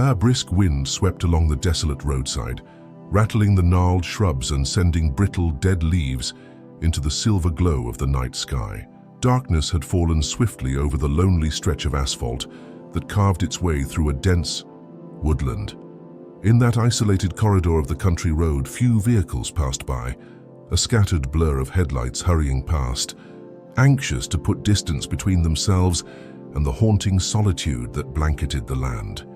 A brisk wind swept along the desolate roadside, rattling the gnarled shrubs and sending brittle, dead leaves into the silver glow of the night sky. Darkness had fallen swiftly over the lonely stretch of asphalt that carved its way through a dense woodland. In that isolated corridor of the country road, few vehicles passed by, a scattered blur of headlights hurrying past, anxious to put distance between themselves and the haunting solitude that blanketed the land.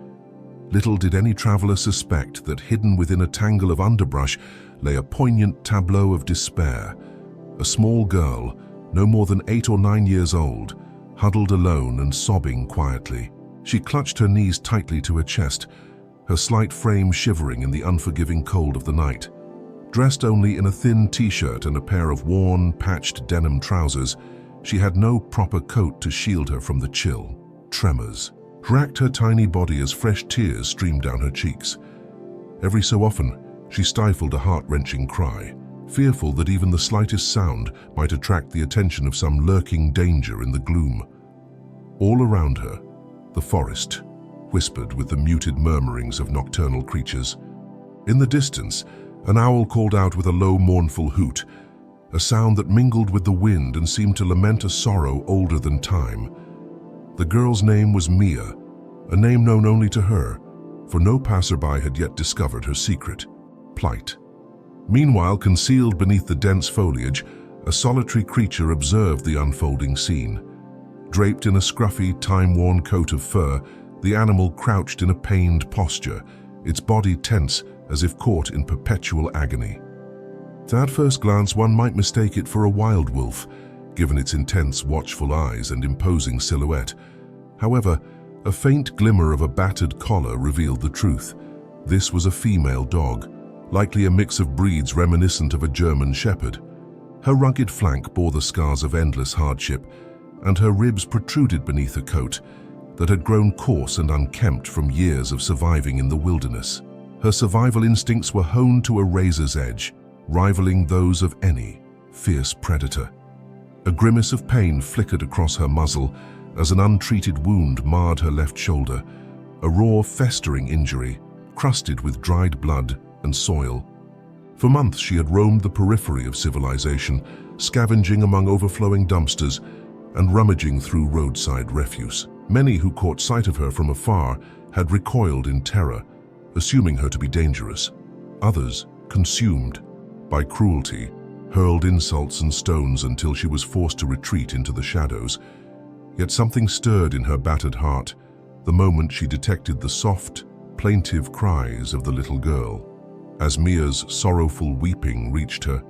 Little did any traveler suspect that hidden within a tangle of underbrush lay a poignant tableau of despair. A small girl, no more than 8 or 9 years old, huddled alone and sobbing quietly. She clutched her knees tightly to her chest, her slight frame shivering in the unforgiving cold of the night. Dressed only in a thin t-shirt and a pair of worn, patched denim trousers, she had no proper coat to shield her from the chill. Tremors racked her tiny body as fresh tears streamed down her cheeks. Every so often, she stifled a heart-wrenching cry, fearful that even the slightest sound might attract the attention of some lurking danger in the gloom. All around her, the forest whispered with the muted murmurings of nocturnal creatures. In the distance, an owl called out with a low, mournful hoot, a sound that mingled with the wind and seemed to lament a sorrow older than time. The girl's name was Mia, a name known only to her, for no passerby had yet discovered her secret plight. Meanwhile, concealed beneath the dense foliage, a solitary creature observed the unfolding scene. Draped in a scruffy, time-worn coat of fur, the animal crouched in a pained posture, its body tense as if caught in perpetual agony. At first glance, one might mistake it for a wild wolf, given its intense, watchful eyes and imposing silhouette. However, a faint glimmer of a battered collar revealed the truth. This was a female dog, likely a mix of breeds reminiscent of a German shepherd. Her rugged flank bore the scars of endless hardship, and her ribs protruded beneath a coat that had grown coarse and unkempt from years of surviving in the wilderness. Her survival instincts were honed to a razor's edge, rivaling those of any fierce predator. A grimace of pain flickered across her muzzle as an untreated wound marred her left shoulder, a raw, festering injury, crusted with dried blood and soil. For months she had roamed the periphery of civilization, scavenging among overflowing dumpsters and rummaging through roadside refuse. Many who caught sight of her from afar had recoiled in terror, assuming her to be dangerous. Others, consumed by cruelty, hurled insults and stones until she was forced to retreat into the shadows. Yet something stirred in her battered heart the moment she detected the soft, plaintive cries of the little girl. As Mia's sorrowful weeping reached her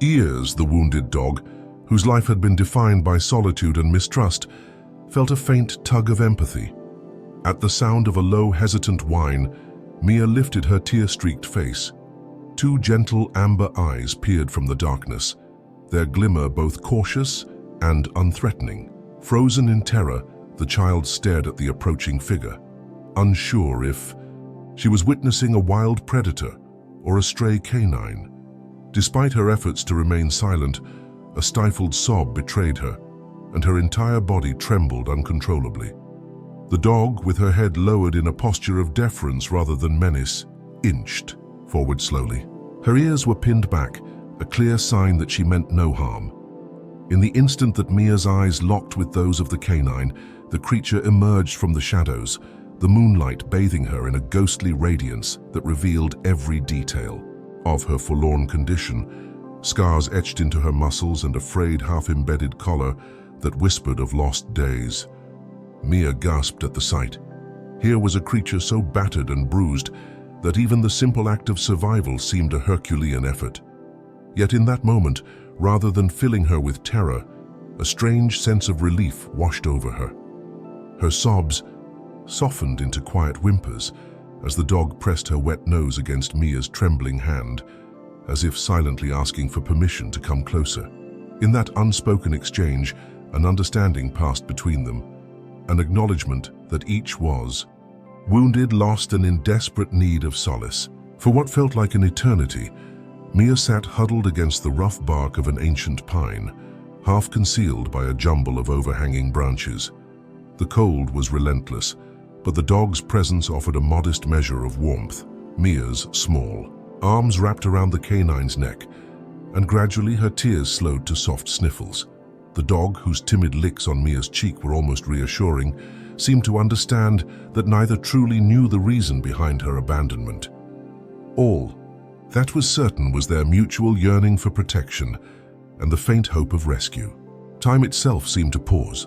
ears, the wounded dog, whose life had been defined by solitude and mistrust, felt a faint tug of empathy. At the sound of a low, hesitant whine, Mia lifted her tear-streaked face. Two gentle amber eyes peered from the darkness, their glimmer both cautious and unthreatening. Frozen in terror, the child stared at the approaching figure, unsure if she was witnessing a wild predator or a stray canine. Despite her efforts to remain silent, a stifled sob betrayed her, and her entire body trembled uncontrollably. The dog, with her head lowered in a posture of deference rather than menace, inched forward slowly. Her ears were pinned back, a clear sign that she meant no harm. In the instant that Mia's eyes locked with those of the canine, the creature emerged from the shadows, the moonlight bathing her in a ghostly radiance that revealed every detail of her forlorn condition, scars etched into her muscles and a frayed, half-embedded collar that whispered of lost days. Mia gasped at the sight. Here was a creature so battered and bruised that even the simple act of survival seemed a Herculean effort. Yet in that moment, rather than filling her with terror, a strange sense of relief washed over her. Her sobs softened into quiet whimpers as the dog pressed her wet nose against Mia's trembling hand, as if silently asking for permission to come closer. In that unspoken exchange, an understanding passed between them, an acknowledgement that each was wounded, lost, and in desperate need of solace. For what felt like an eternity, Mia sat huddled against the rough bark of an ancient pine, half concealed by a jumble of overhanging branches. The cold was relentless, but the dog's presence offered a modest measure of warmth. Mia's small, arms wrapped around the canine's neck, and gradually her tears slowed to soft sniffles. The dog, whose timid licks on Mia's cheek were almost reassuring, seemed to understand that neither truly knew the reason behind her abandonment. All that was certain was their mutual yearning for protection and the faint hope of rescue. Time itself seemed to pause,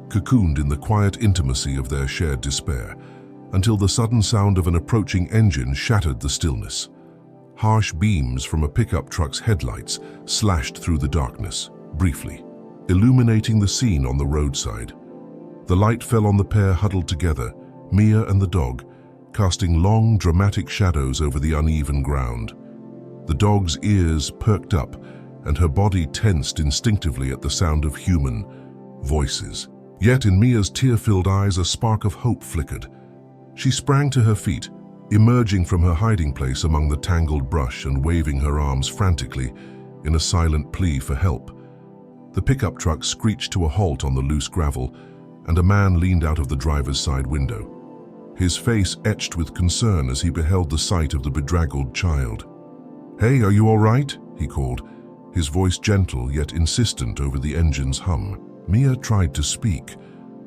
cocooned in the quiet intimacy of their shared despair, until the sudden sound of an approaching engine shattered the stillness. Harsh beams from a pickup truck's headlights slashed through the darkness, briefly, illuminating the scene on the roadside. The light fell on the pair huddled together, Mia and the dog, casting long, dramatic shadows over the uneven ground. The dog's ears perked up, and her body tensed instinctively at the sound of human voices. Yet in Mia's tear-filled eyes a spark of hope flickered. She sprang to her feet, emerging from her hiding place among the tangled brush and waving her arms frantically in a silent plea for help. The pickup truck screeched to a halt on the loose gravel, and a man leaned out of the driver's side window, his face etched with concern as he beheld the sight of the bedraggled child. "Hey, are you all right?" he called, his voice gentle yet insistent over the engine's hum. Mia tried to speak,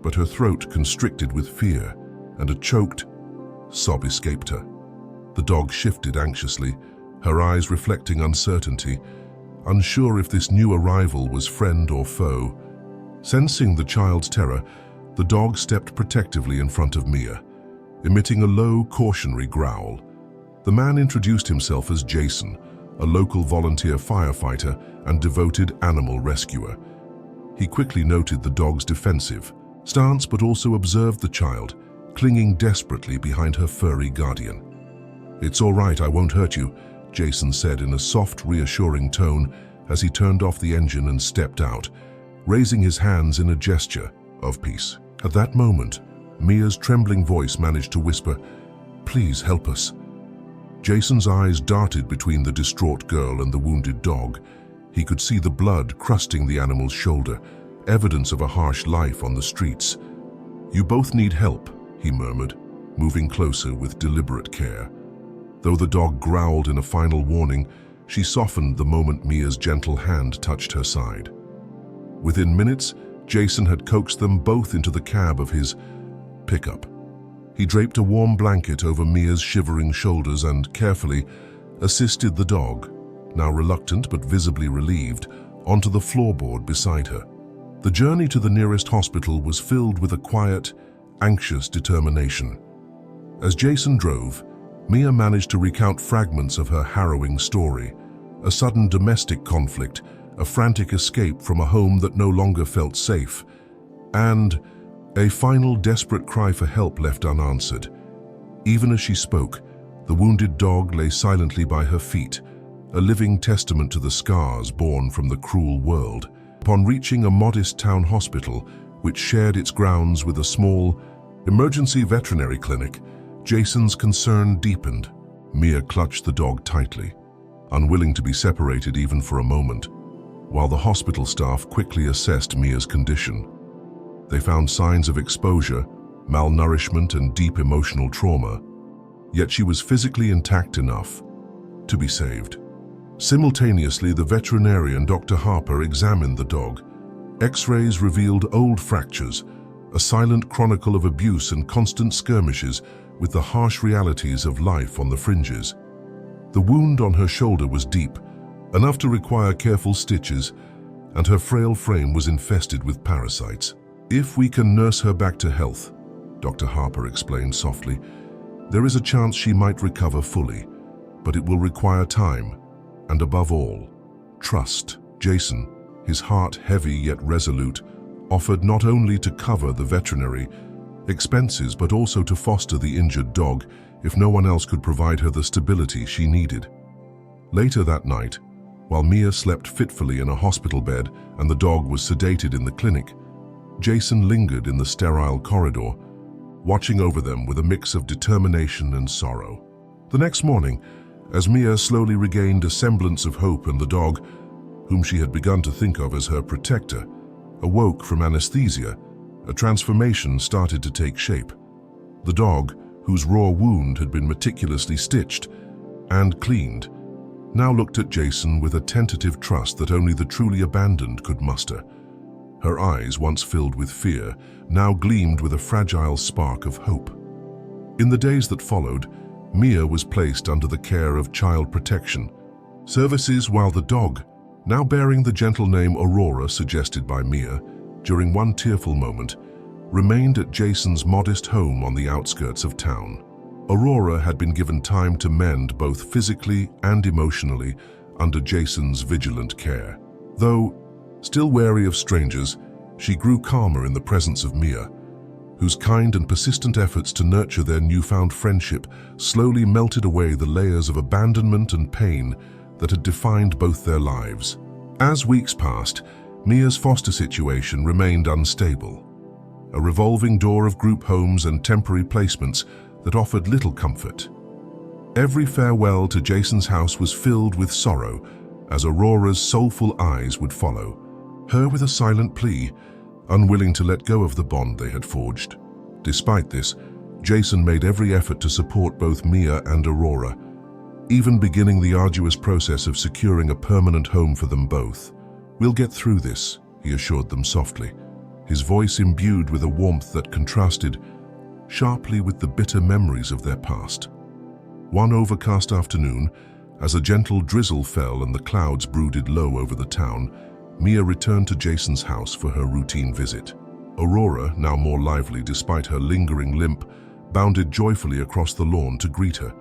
but her throat constricted with fear, and a choked sob escaped her. The dog shifted anxiously, her eyes reflecting uncertainty, unsure if this new arrival was friend or foe. Sensing the child's terror, the dog stepped protectively in front of Mia, emitting a low, cautionary growl. The man introduced himself as Jason, a local volunteer firefighter and devoted animal rescuer. He quickly noted the dog's defensive stance but also observed the child, clinging desperately behind her furry guardian. "It's all right, I won't hurt you," Jason said in a soft, reassuring tone as he turned off the engine and stepped out, raising his hands in a gesture of peace. At that moment, Mia's trembling voice managed to whisper, "Please help us." Jason's eyes darted between the distraught girl and the wounded dog. He could see the blood crusting the animal's shoulder, evidence of a harsh life on the streets. "You both need help," he murmured, moving closer with deliberate care. Though the dog growled in a final warning, she softened the moment Mia's gentle hand touched her side. Within minutes, Jason had coaxed them both into the cab of his pickup. He draped a warm blanket over Mia's shivering shoulders and carefully assisted the dog, now reluctant but visibly relieved, onto the floorboard beside her. The journey to the nearest hospital was filled with a quiet, anxious determination. As Jason drove, Mia managed to recount fragments of her harrowing story: a sudden domestic conflict, a frantic escape from a home that no longer felt safe, and a final desperate cry for help left unanswered. Even as she spoke, the wounded dog lay silently by her feet, a living testament to the scars born from the cruel world. Upon reaching a modest town hospital, which shared its grounds with a small emergency veterinary clinic, Jason's concern deepened. Mia clutched the dog tightly, unwilling to be separated even for a moment, while the hospital staff quickly assessed Mia's condition. They found signs of exposure, malnourishment, and deep emotional trauma, yet she was physically intact enough to be saved. Simultaneously, the veterinarian, Dr. Harper, examined the dog. X-rays revealed old fractures, a silent chronicle of abuse and constant skirmishes with the harsh realities of life on the fringes. The wound on her shoulder was deep, enough to require careful stitches, and her frail frame was infested with parasites. "If we can nurse her back to health," Dr. Harper explained softly, "there is a chance she might recover fully, but it will require time, and above all, trust." Jason, his heart heavy yet resolute, offered not only to cover the veterinary expenses but also to foster the injured dog if no one else could provide her the stability she needed. Later that night, while Mia slept fitfully in a hospital bed and the dog was sedated in the clinic, Jason lingered in the sterile corridor, watching over them with a mix of determination and sorrow. The next morning, as Mia slowly regained a semblance of hope and the dog, whom she had begun to think of as her protector, awoke from anesthesia, a transformation started to take shape. The dog, whose raw wound had been meticulously stitched and cleaned, now looked at Jason with a tentative trust that only the truly abandoned could muster. Her eyes, once filled with fear, now gleamed with a fragile spark of hope. In the days that followed, Mia was placed under the care of Child Protection Services, while the dog, now bearing the gentle name Aurora suggested by Mia, during one tearful moment, remained at Jason's modest home on the outskirts of town. Aurora had been given time to mend both physically and emotionally under Jason's vigilant care. Though still wary of strangers, she grew calmer in the presence of Mia, whose kind and persistent efforts to nurture their newfound friendship slowly melted away the layers of abandonment and pain that had defined both their lives. As weeks passed, Mia's foster situation remained unstable, a revolving door of group homes and temporary placements that offered little comfort. Every farewell to Jason's house was filled with sorrow, as Aurora's soulful eyes would follow, her with a silent plea, unwilling to let go of the bond they had forged. Despite this, Jason made every effort to support both Mia and Aurora, even beginning the arduous process of securing a permanent home for them both. "We'll get through this," he assured them softly, his voice imbued with a warmth that contrasted sharply with the bitter memories of their past. One overcast afternoon, as a gentle drizzle fell and the clouds brooded low over the town, Mia returned to Jason's house for her routine visit. Aurora, now more lively despite her lingering limp, bounded joyfully across the lawn to greet her.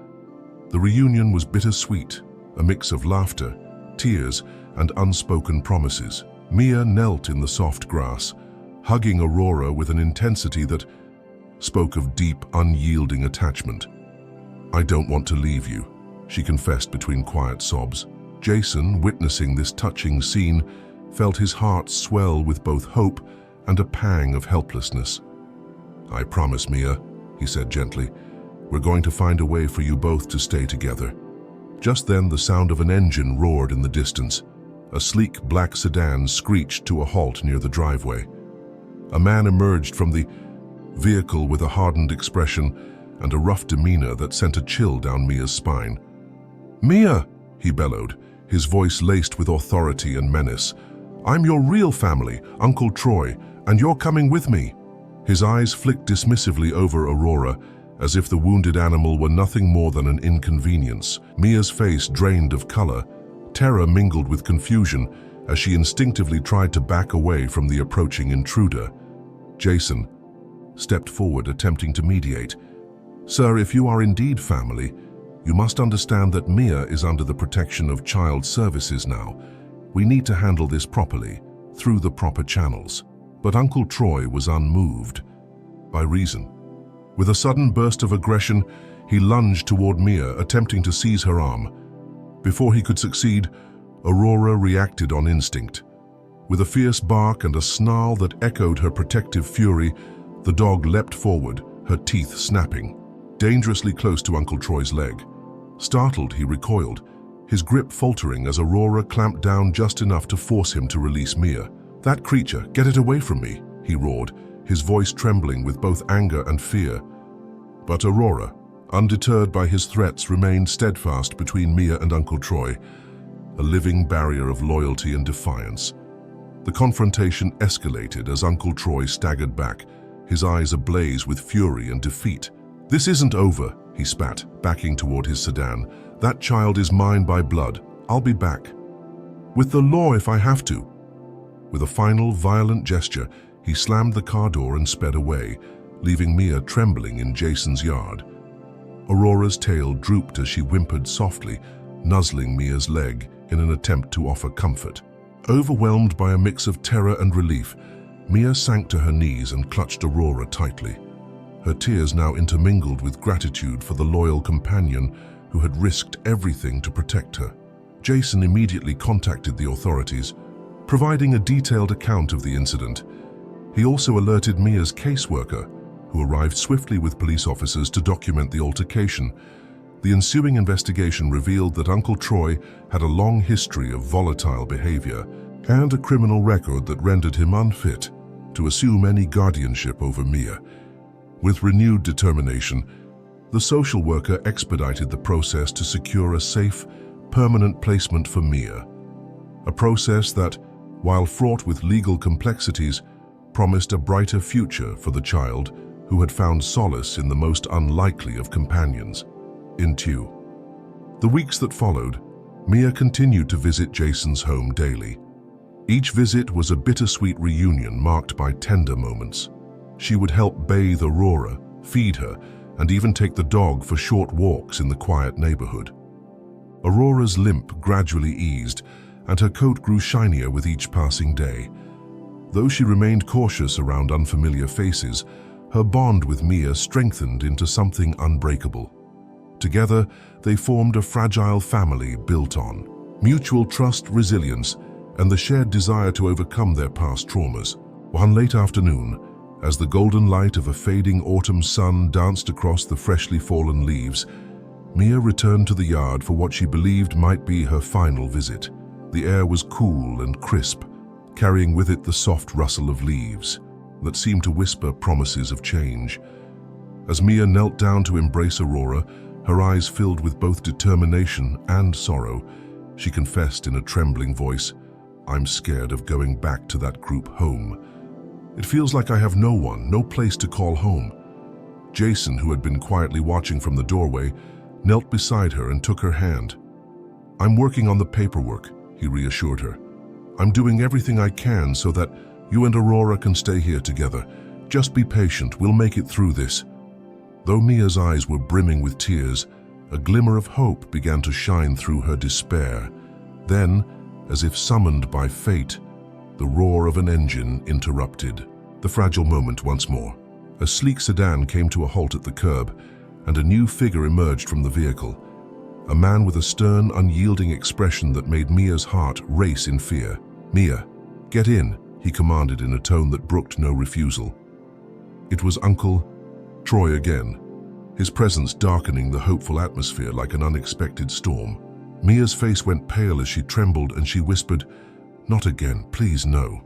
The reunion was bittersweet, a mix of laughter, tears, and unspoken promises. Mia knelt in the soft grass, hugging Aurora with an intensity that spoke of deep, unyielding attachment. "I don't want to leave you," she confessed between quiet sobs. Jason, witnessing this touching scene, felt his heart swell with both hope and a pang of helplessness. "I promise, Mia," he said gently. "We're going to find a way for you both to stay together." Just then, the sound of an engine roared in the distance. A sleek black sedan screeched to a halt near the driveway. A man emerged from the vehicle with a hardened expression and a rough demeanor that sent a chill down Mia's spine. "Mia!" he bellowed, his voice laced with authority and menace. "I'm your real family, Uncle Troy, and you're coming with me." His eyes flicked dismissively over Aurora, as if the wounded animal were nothing more than an inconvenience. Mia's face drained of color. Terror mingled with confusion as she instinctively tried to back away from the approaching intruder. Jason stepped forward, attempting to mediate. "Sir, if you are indeed family, you must understand that Mia is under the protection of Child Services now. We need to handle this properly, through the proper channels." But Uncle Troy was unmoved by reason. With a sudden burst of aggression, he lunged toward Mia, attempting to seize her arm. Before he could succeed, Aurora reacted on instinct. With a fierce bark and a snarl that echoed her protective fury, the dog leapt forward, her teeth snapping, dangerously close to Uncle Troy's leg. Startled, he recoiled, his grip faltering as Aurora clamped down just enough to force him to release Mia. "That creature, get it away from me," he roared, his voice trembling with both anger and fear. But Aurora, undeterred by his threats, remained steadfast between Mia and Uncle Troy, a living barrier of loyalty and defiance. The confrontation escalated as Uncle Troy staggered back, his eyes ablaze with fury and defeat. "This isn't over," he spat, backing toward his sedan. "That child is mine by blood. I'll be back. With the law if I have to." With a final violent gesture, he slammed the car door and sped away, leaving Mia trembling in Jason's yard. Aurora's tail drooped as she whimpered softly, nuzzling Mia's leg in an attempt to offer comfort. Overwhelmed by a mix of terror and relief, Mia sank to her knees and clutched Aurora tightly. Her tears now intermingled with gratitude for the loyal companion who had risked everything to protect her. Jason immediately contacted the authorities, providing a detailed account of the incident. He also alerted Mia's caseworker, who arrived swiftly with police officers to document the altercation. The ensuing investigation revealed that Uncle Troy had a long history of volatile behavior and a criminal record that rendered him unfit to assume any guardianship over Mia. With renewed determination, the social worker expedited the process to secure a safe, permanent placement for Mia. A process that, while fraught with legal complexities, promised a brighter future for the child who had found solace in the most unlikely of companions, in Tew. The weeks that followed, Mia continued to visit Jason's home daily. Each visit was a bittersweet reunion marked by tender moments. She would help bathe Aurora, feed her, and even take the dog for short walks in the quiet neighborhood. Aurora's limp gradually eased, and her coat grew shinier with each passing day. Though she remained cautious around unfamiliar faces, her bond with Mia strengthened into something unbreakable. Together, they formed a fragile family built on mutual trust, resilience, and the shared desire to overcome their past traumas. One late afternoon, as the golden light of a fading autumn sun danced across the freshly fallen leaves, Mia returned to the yard for what she believed might be her final visit. The air was cool and crisp, carrying with it the soft rustle of leaves that seemed to whisper promises of change. As Mia knelt down to embrace Aurora, her eyes filled with both determination and sorrow, she confessed in a trembling voice, "I'm scared of going back to that group home. It feels like I have no one, no place to call home." Jason, who had been quietly watching from the doorway, knelt beside her and took her hand. "I'm working on the paperwork," he reassured her. "I'm doing everything I can so that you and Aurora can stay here together. Just be patient, we'll make it through this." Though Mia's eyes were brimming with tears, a glimmer of hope began to shine through her despair. Then, as if summoned by fate, the roar of an engine interrupted the fragile moment once more. A sleek sedan came to a halt at the curb, and a new figure emerged from the vehicle. A man with a stern, unyielding expression that made Mia's heart race in fear. "Mia, get in," he commanded in a tone that brooked no refusal. It was Uncle Troy again, his presence darkening the hopeful atmosphere like an unexpected storm. Mia's face went pale as she trembled, and she whispered, "Not again, please no."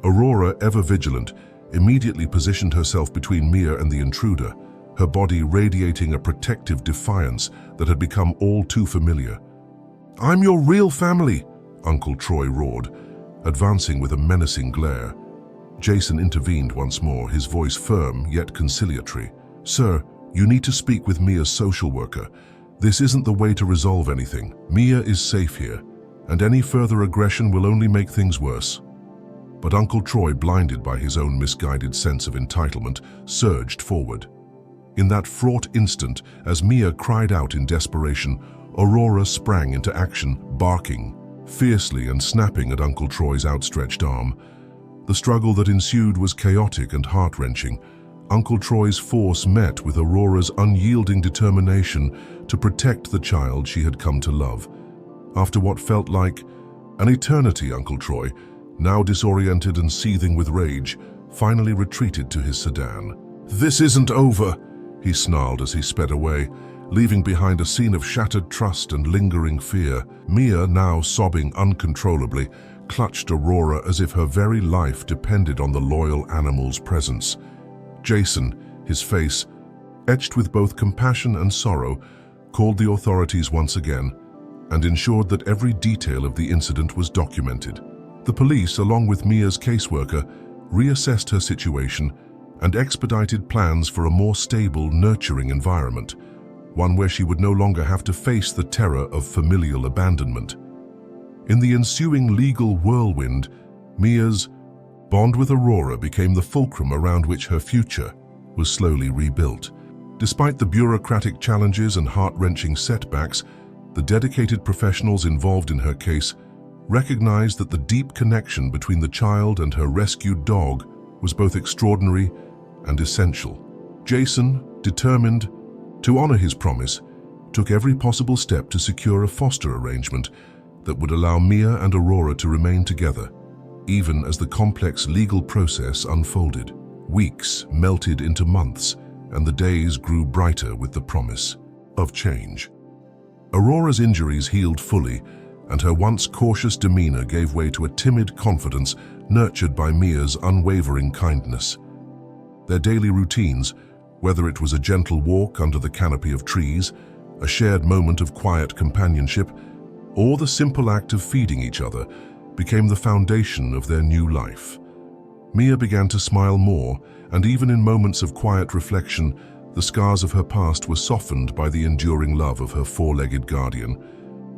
Aurora, ever vigilant, immediately positioned herself between Mia and the intruder, her body radiating a protective defiance that had become all too familiar. "I'm your real family," Uncle Troy roared, advancing with a menacing glare. Jason intervened once more, his voice firm yet conciliatory. "Sir, you need to speak with Mia's social worker. This isn't the way to resolve anything. Mia is safe here, and any further aggression will only make things worse." But Uncle Troy, blinded by his own misguided sense of entitlement, surged forward. In that fraught instant, as Mia cried out in desperation, Aurora sprang into action, barking fiercely and snapping at Uncle Troy's outstretched arm. The struggle that ensued was chaotic and heart-wrenching. Uncle Troy's force met with Aurora's unyielding determination to protect the child she had come to love. After what felt like an eternity, Uncle Troy, now disoriented and seething with rage, finally retreated to his sedan. "This isn't over," he snarled as he sped away, leaving behind a scene of shattered trust and lingering fear. Mia, now sobbing uncontrollably, clutched Aurora as if her very life depended on the loyal animal's presence. Jason, his face etched with both compassion and sorrow, called the authorities once again and ensured that every detail of the incident was documented. The police, along with Mia's caseworker, reassessed her situation and expedited plans for a more stable, nurturing environment, one where she would no longer have to face the terror of familial abandonment. In the ensuing legal whirlwind, Mia's bond with Aurora became the fulcrum around which her future was slowly rebuilt. Despite the bureaucratic challenges and heart-wrenching setbacks, the dedicated professionals involved in her case recognized that the deep connection between the child and her rescued dog was both extraordinary and essential. Jason, determined to honor his promise, took every possible step to secure a foster arrangement that would allow Mia and Aurora to remain together, even as the complex legal process unfolded. Weeks melted into months, and the days grew brighter with the promise of change. Aurora's injuries healed fully, and her once cautious demeanor gave way to a timid confidence nurtured by Mia's unwavering kindness. Their daily routines, Whether it was a gentle walk under the canopy of trees, a shared moment of quiet companionship, or the simple act of feeding each other became the foundation of their new life. Mia began to smile more, and even in moments of quiet reflection, the scars of her past were softened by the enduring love of her four-legged guardian.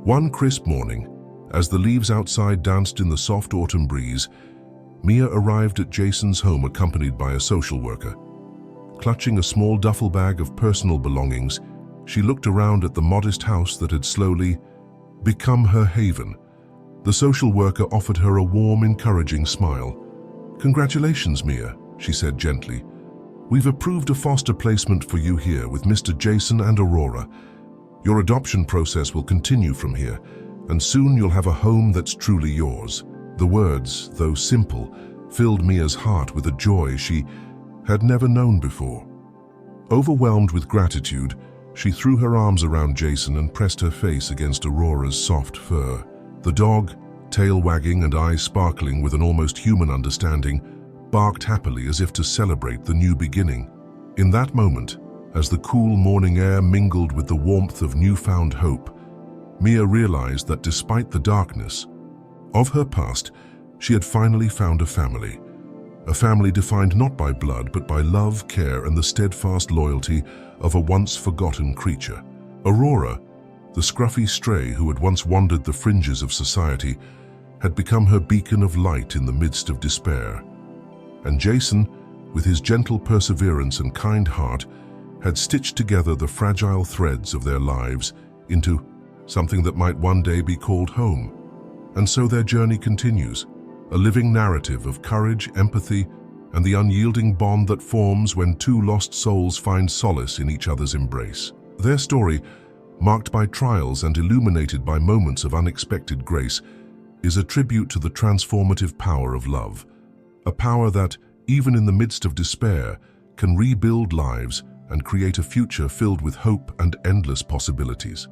One crisp morning, as the leaves outside danced in the soft autumn breeze, Mia arrived at Jason's home accompanied by a social worker. Clutching a small duffel bag of personal belongings, she looked around at the modest house that had slowly become her haven. The social worker offered her a warm, encouraging smile. "Congratulations, Mia," she said gently. "We've approved a foster placement for you here with Mr. Jason and Aurora. Your adoption process will continue from here, and soon you'll have a home that's truly yours." The words, though simple, filled Mia's heart with a joy she had never known before. Overwhelmed with gratitude, she threw her arms around Jason and pressed her face against Aurora's soft fur. The dog, tail wagging and eyes sparkling with an almost human understanding, barked happily as if to celebrate the new beginning. In that moment, as the cool morning air mingled with the warmth of newfound hope, Mia realized that despite the darkness of her past, she had finally found a family defined not by blood but by love, care, and the steadfast loyalty of a once-forgotten creature. Aurora, the scruffy stray who had once wandered the fringes of society, had become her beacon of light in the midst of despair. And Jason, with his gentle perseverance and kind heart, had stitched together the fragile threads of their lives into something that might one day be called home. And so their journey continues, a living narrative of courage, empathy, and the unyielding bond that forms when two lost souls find solace in each other's embrace. Their story, marked by trials and illuminated by moments of unexpected grace, is a tribute to the transformative power of love, a power that, even in the midst of despair, can rebuild lives and create a future filled with hope and endless possibilities.